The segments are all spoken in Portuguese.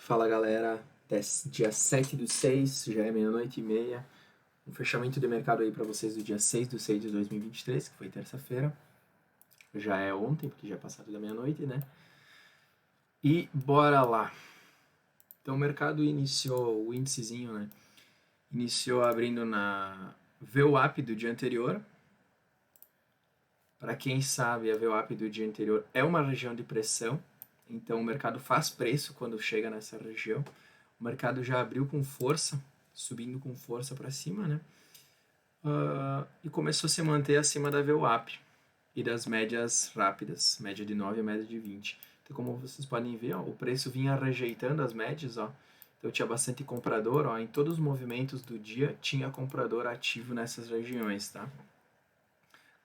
Fala galera, dia 7/6, já é meia-noite e meia. Um fechamento de mercado aí para vocês do dia 6/6 de 2023, que foi terça-feira. Já é ontem, porque já é passado da meia-noite, né? E bora lá. Então o mercado iniciou, o índicezinho, né? Iniciou abrindo na VWAP do dia anterior. Para quem sabe, a VWAP do dia anterior é uma região de pressão. Então o mercado faz preço quando chega nessa região. O mercado já abriu com força, subindo com força para cima, né? E começou a se manter acima da VWAP e das médias rápidas, média de 9 e média de 20. Então, como vocês podem ver, ó, o preço vinha rejeitando as médias, ó. Então tinha bastante comprador, ó, em todos os movimentos do dia tinha comprador ativo nessas regiões, tá?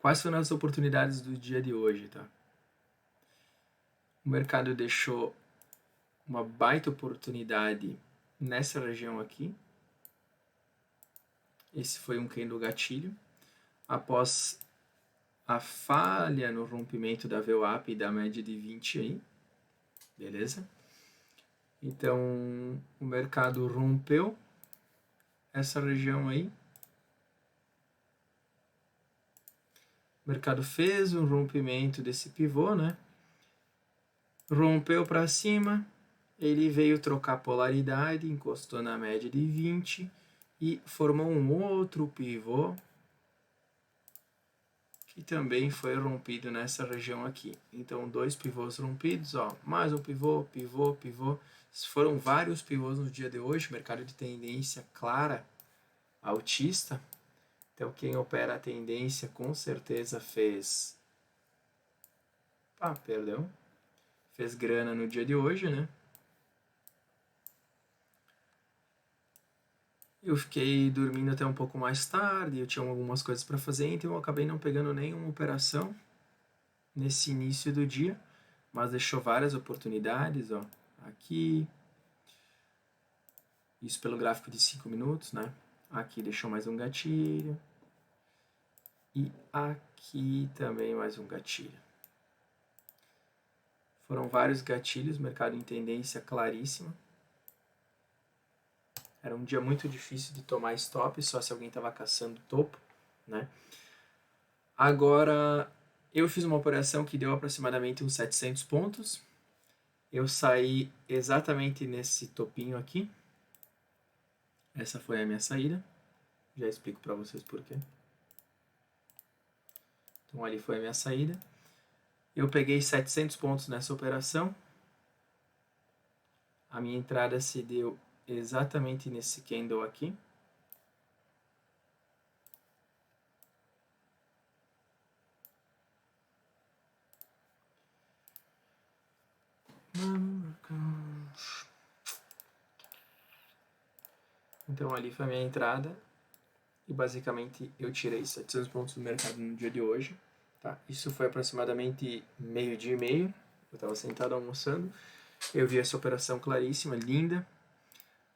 Quais foram as oportunidades do dia de hoje, tá? O mercado deixou uma baita oportunidade nessa região aqui. Esse foi um candle gatilho. Após a falha no rompimento da VWAP e da média de 20 aí, beleza? Então, o mercado rompeu essa região aí. O mercado fez um rompimento desse pivô, né? Rompeu para cima, ele veio trocar polaridade, encostou na média de 20 e formou um outro pivô que também foi rompido nessa região aqui. Então, dois pivôs rompidos, ó, mais um pivô, pivô, pivô. Foram vários pivôs no dia de hoje, mercado de tendência clara, altista. Então, quem opera a tendência com certeza fez... Fez grana no dia de hoje, né? Eu fiquei dormindo até um pouco mais tarde, eu tinha algumas coisas para fazer, então eu acabei não pegando nenhuma operação nesse início do dia, mas deixou várias oportunidades, ó, aqui, isso pelo gráfico de 5 minutos, né? Aqui deixou mais um gatilho, e aqui também mais um gatilho. Foram vários gatilhos, mercado em tendência claríssima. Era um dia muito difícil de tomar stop, só se alguém estava caçando topo, né? Agora, eu fiz uma operação que deu aproximadamente uns 700 pontos. Eu saí exatamente nesse topinho aqui. Essa foi a minha saída. Já explico para vocês por quê. Então, ali foi a minha saída. Eu peguei 700 pontos nessa operação. A minha entrada se deu exatamente nesse candle aqui. Então ali foi a minha entrada e basicamente eu tirei 700 pontos do mercado no dia de hoje. Tá? Isso foi aproximadamente meio-dia e meio. Eu estava sentado almoçando. Eu vi essa operação claríssima, linda,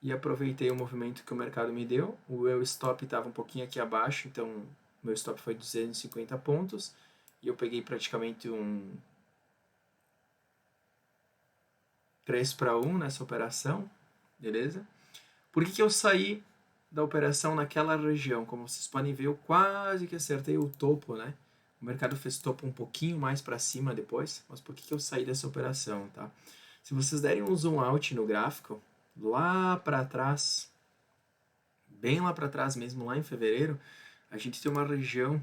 e aproveitei o movimento que o mercado me deu. O meu stop estava um pouquinho aqui abaixo, então meu stop foi 250 pontos e eu peguei praticamente um 3-1 nessa operação, beleza? Por que eu saí da operação naquela região? Como vocês podem ver, eu quase que acertei o topo, né? O mercado fez topo um pouquinho mais para cima depois, mas por que eu saí dessa operação, tá? Se vocês derem um zoom out no gráfico, lá para trás, bem lá para trás mesmo, lá em fevereiro, a gente tem uma região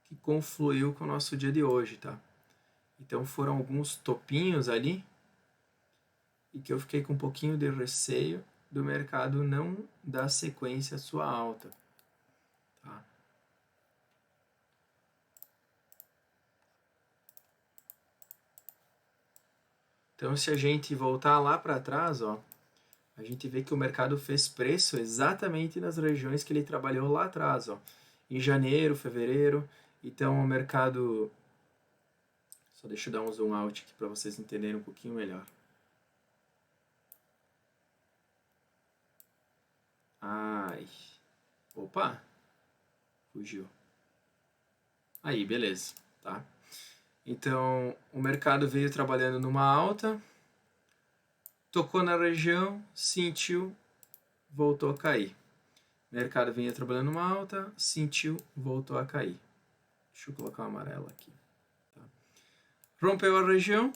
que confluiu com o nosso dia de hoje, tá? Então foram alguns topinhos ali e que eu fiquei com um pouquinho de receio do mercado não dar sequência à sua alta. Tá? Então, se a gente voltar lá para trás, ó, a gente vê que o mercado fez preço exatamente nas regiões que ele trabalhou lá atrás, ó, em janeiro, fevereiro. Então, o mercado... Só deixa eu dar um zoom out aqui para vocês entenderem um pouquinho melhor. Ai, opa, fugiu. Aí, beleza, tá? Então, o mercado veio trabalhando numa alta, tocou na região, sentiu, voltou a cair. Mercado vinha trabalhando uma alta, sentiu, voltou a cair. Deixa eu colocar o amarelo aqui. Tá. Rompeu a região,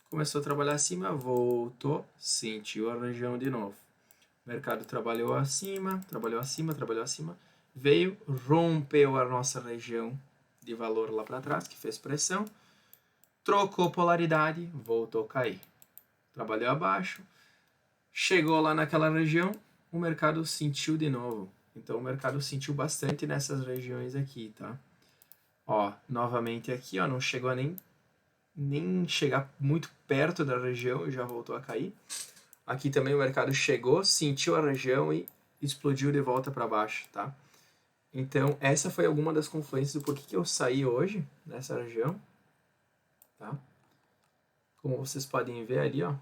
começou a trabalhar acima, voltou, sentiu a região de novo. Mercado trabalhou acima, trabalhou acima, trabalhou acima, veio, rompeu a nossa região de valor lá para trás, que fez pressão, trocou polaridade, voltou a cair. Trabalhou abaixo, chegou lá naquela região, o mercado sentiu de novo. Então o mercado sentiu bastante nessas regiões aqui, tá? Ó, novamente aqui, ó, não chegou a nem chegar muito perto da região e já voltou a cair. Aqui também o mercado chegou, sentiu a região e explodiu de volta para baixo, tá? Então, essa foi alguma das confluências do porquê que eu saí hoje nessa região, tá? Como vocês podem ver ali, ó,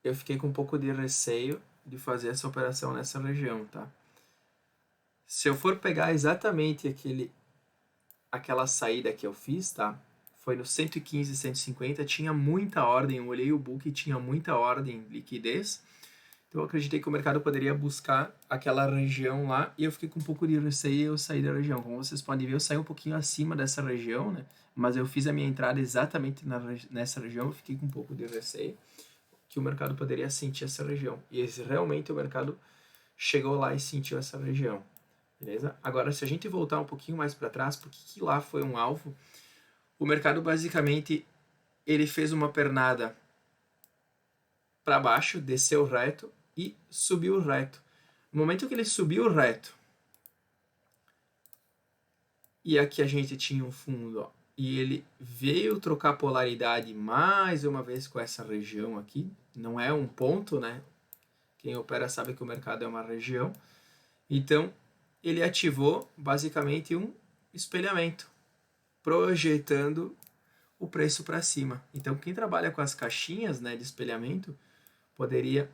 eu fiquei com um pouco de receio de fazer essa operação nessa região, tá? Se eu for pegar exatamente aquela saída que eu fiz, tá? Foi no 115, 150, tinha muita ordem, eu olhei o book e tinha muita ordem, liquidez. Então eu acreditei que o mercado poderia buscar aquela região lá e eu fiquei com um pouco de receio e eu saí da região. Como vocês podem ver, eu saí um pouquinho acima dessa região, né? Mas eu fiz a minha entrada exatamente nessa região, eu fiquei com um pouco de receio que o mercado poderia sentir essa região. E realmente o mercado chegou lá e sentiu essa região. Beleza? Agora, se a gente voltar um pouquinho mais para trás, porque que lá foi um alvo, o mercado basicamente ele fez uma pernada para baixo, desceu reto e subiu reto. No momento que ele subiu reto, e aqui a gente tinha um fundo, ó, e ele veio trocar polaridade mais uma vez com essa região aqui, não é um ponto, né? Quem opera sabe que o mercado é uma região. Então, ele ativou basicamente um espelhamento, projetando o preço para cima. Então, quem trabalha com as caixinhas, né, de espelhamento poderia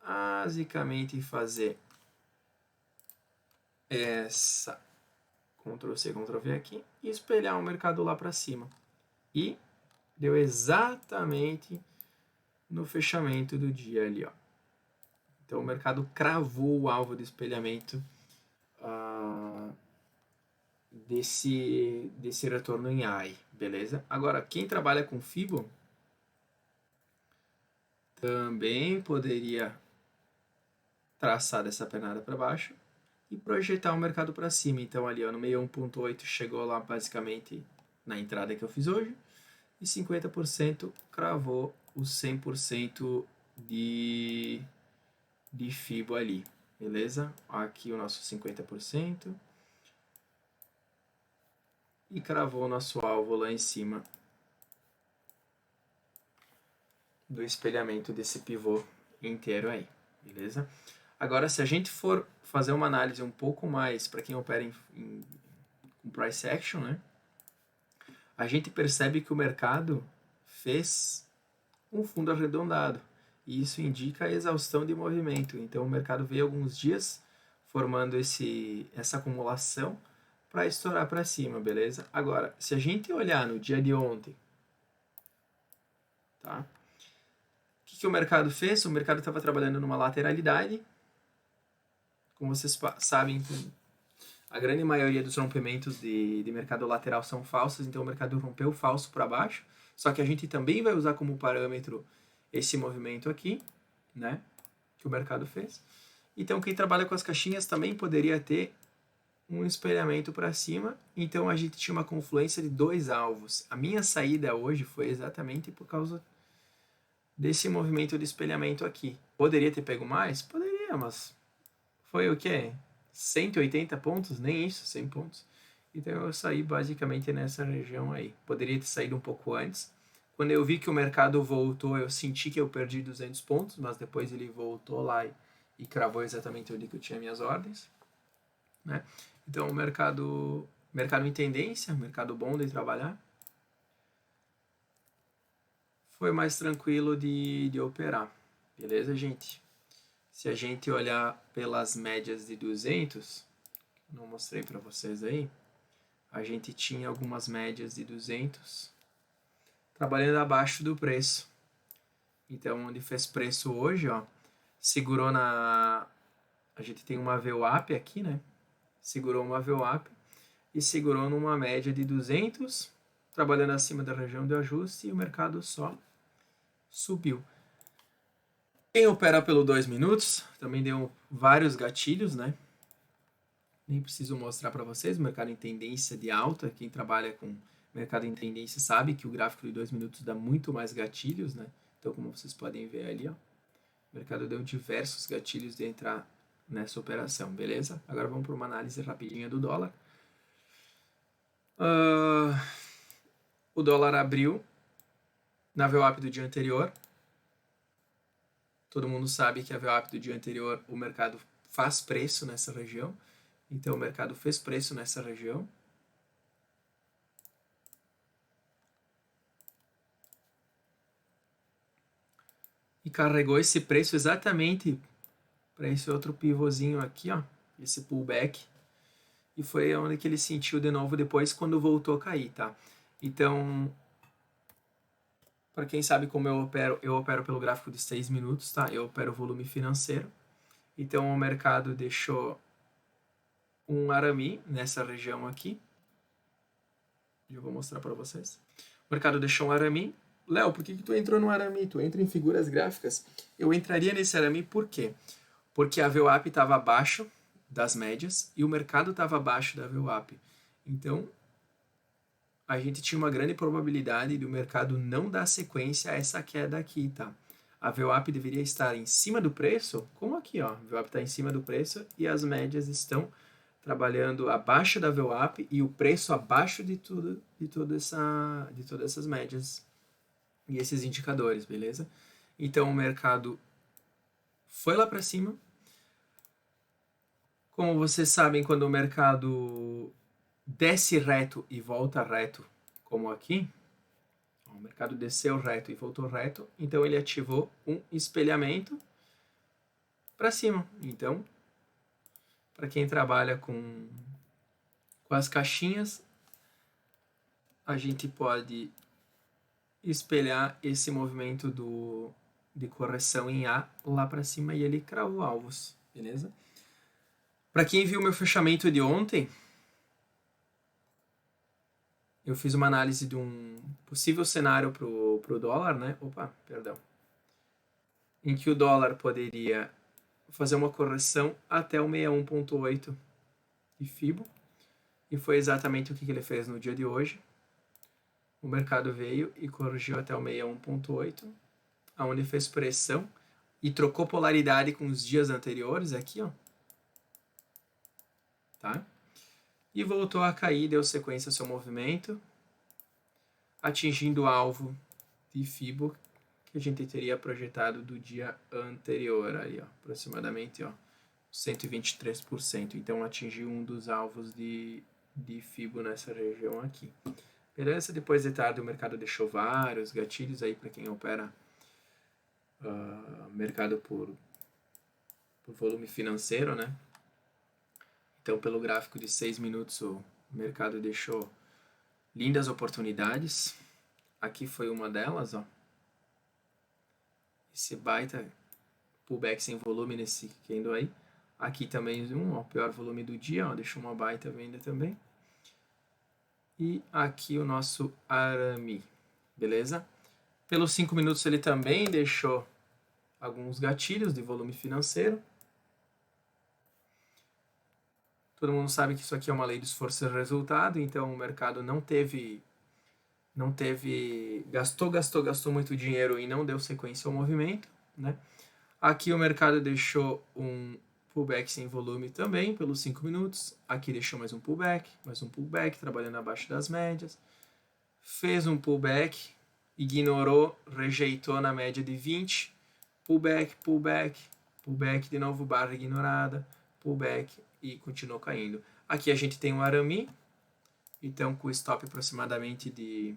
basicamente fazer essa Ctrl C, Ctrl V aqui e espelhar o mercado lá para cima. E deu exatamente no fechamento do dia ali, ó. Então o mercado cravou o alvo de espelhamento desse retorno em AI, beleza? Agora, quem trabalha com Fibo também poderia traçar dessa pernada para baixo e projetar o mercado para cima. Então ali, ó, no 61.8 chegou lá basicamente na entrada que eu fiz hoje e 50% cravou os 100% de Fibo ali, beleza? Aqui o nosso 50% e cravou o nosso alvo lá em cima do espelhamento desse pivô inteiro aí, beleza? Agora, se a gente for fazer uma análise um pouco mais para quem opera com price action, né? A gente percebe que o mercado fez um fundo arredondado e isso indica a exaustão de movimento. Então, o mercado veio alguns dias formando essa acumulação para estourar para cima, beleza? Agora, se a gente olhar no dia de ontem, tá? O que o mercado fez? O mercado estava trabalhando numa lateralidade. Como vocês sabem, a grande maioria dos rompimentos de mercado lateral são falsos, então o mercado rompeu falso para baixo. Só que a gente também vai usar como parâmetro esse movimento aqui, né? Que o mercado fez. Então quem trabalha com as caixinhas também poderia ter um espelhamento para cima. Então a gente tinha uma confluência de dois alvos. A minha saída hoje foi exatamente por causa desse movimento de espelhamento aqui. Poderia ter pego mais? Poderia, mas foi o quê? 180 pontos? Nem isso, 100 pontos. Então eu saí basicamente nessa região aí. Poderia ter saído um pouco antes. Quando eu vi que o mercado voltou, eu senti que eu perdi 200 pontos, mas depois ele voltou lá e cravou exatamente onde que eu tinha minhas ordens, né? Então o mercado em tendência, mercado bom de trabalhar, foi mais tranquilo de operar, beleza, gente? Se a gente olhar pelas médias de 200, não mostrei para vocês aí, a gente tinha algumas médias de 200 trabalhando abaixo do preço, Então, onde fez preço hoje, ó, segurou na... A gente tem uma VWAP aqui, né? Segurou uma VWAP e segurou numa média de 200, trabalhando acima da região de ajuste, e o mercado só subiu. Quem opera pelo 2 minutos também deu vários gatilhos, né? Nem preciso mostrar para vocês, o mercado em tendência de alta, quem trabalha com mercado em tendência sabe que o gráfico de 2 minutos dá muito mais gatilhos, né? Então, como vocês podem ver ali, ó, o mercado deu diversos gatilhos de entrar nessa operação, beleza? Agora vamos para uma análise rapidinha do dólar. O dólar abriu na VWAP do dia anterior. Todo mundo sabe que a VWAP do dia anterior o mercado faz preço nessa região. Então o mercado fez preço nessa região. E carregou esse preço exatamente para esse outro pivôzinho aqui, ó, esse pullback. E foi onde que ele sentiu de novo depois quando voltou a cair, tá? Então, para quem sabe como eu opero pelo gráfico de 6 minutos, tá? Eu opero volume financeiro. Então o mercado deixou um arame nessa região aqui. Eu vou mostrar para vocês. O mercado deixou um arame. Léo, por que tu entrou no arame? Tu entra em figuras gráficas. Eu entraria nesse arame por quê? Porque a VWAP estava abaixo das médias e o mercado estava abaixo da VWAP. Então, a gente tinha uma grande probabilidade do mercado não dar sequência a essa queda aqui, tá? A VWAP deveria estar em cima do preço, como aqui, ó. A VWAP está em cima do preço e as médias estão trabalhando abaixo da VWAP e o preço abaixo de todas essas médias e esses indicadores, beleza? Então o mercado foi lá para cima. Como vocês sabem, quando o mercado desce reto e volta reto, como aqui, o mercado desceu reto e voltou reto, então ele ativou um espelhamento para cima. Então, para quem trabalha com as caixinhas, a gente pode espelhar esse movimento de correção em A lá para cima e ele cravou alvos, beleza? Para quem viu meu fechamento de ontem, eu fiz uma análise de um possível cenário pro dólar, né? Em que o dólar poderia fazer uma correção até o 61.8 de FIBO. E foi exatamente o que ele fez no dia de hoje. O mercado veio e corrigiu até o 61.8, aonde fez pressão e trocou polaridade com os dias anteriores aqui, ó. Tá? E voltou a cair, deu sequência ao seu movimento, atingindo o alvo de FIBO que a gente teria projetado do dia anterior, aí, ó, aproximadamente, ó, 123%. Então atingiu um dos alvos de FIBO nessa região aqui. Beleza? Depois de tarde o mercado deixou vários gatilhos aí para quem opera mercado por volume financeiro, né? Então, pelo gráfico de 6 minutos, o mercado deixou lindas oportunidades. Aqui foi uma delas, ó. Esse baita pullback sem volume nesse candle aí. Aqui também ó, pior volume do dia, ó, deixou uma baita venda também. E aqui o nosso arame, beleza? Pelos 5 minutos ele também deixou alguns gatilhos de volume financeiro. Todo mundo sabe que isso aqui é uma lei de esforço e resultado, então o mercado não teve gastou muito dinheiro e não deu sequência ao movimento, né? Aqui o mercado deixou um pullback sem volume também pelos 5 minutos. Aqui deixou mais um pullback, trabalhando abaixo das médias. Fez um pullback, ignorou, rejeitou na média de 20. Pullback de novo, barra ignorada, pullback e continuou caindo. Aqui a gente tem um arame, então com stop aproximadamente de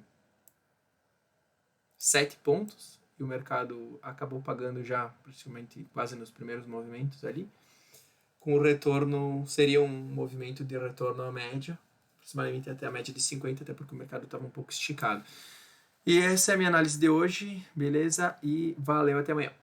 7 pontos. E o mercado acabou pagando já praticamente quase nos primeiros movimentos ali. Com o retorno, seria um movimento de retorno à média, aproximadamente até a média de 50, até porque o mercado estava um pouco esticado. E essa é a minha análise de hoje, beleza? E valeu, até amanhã.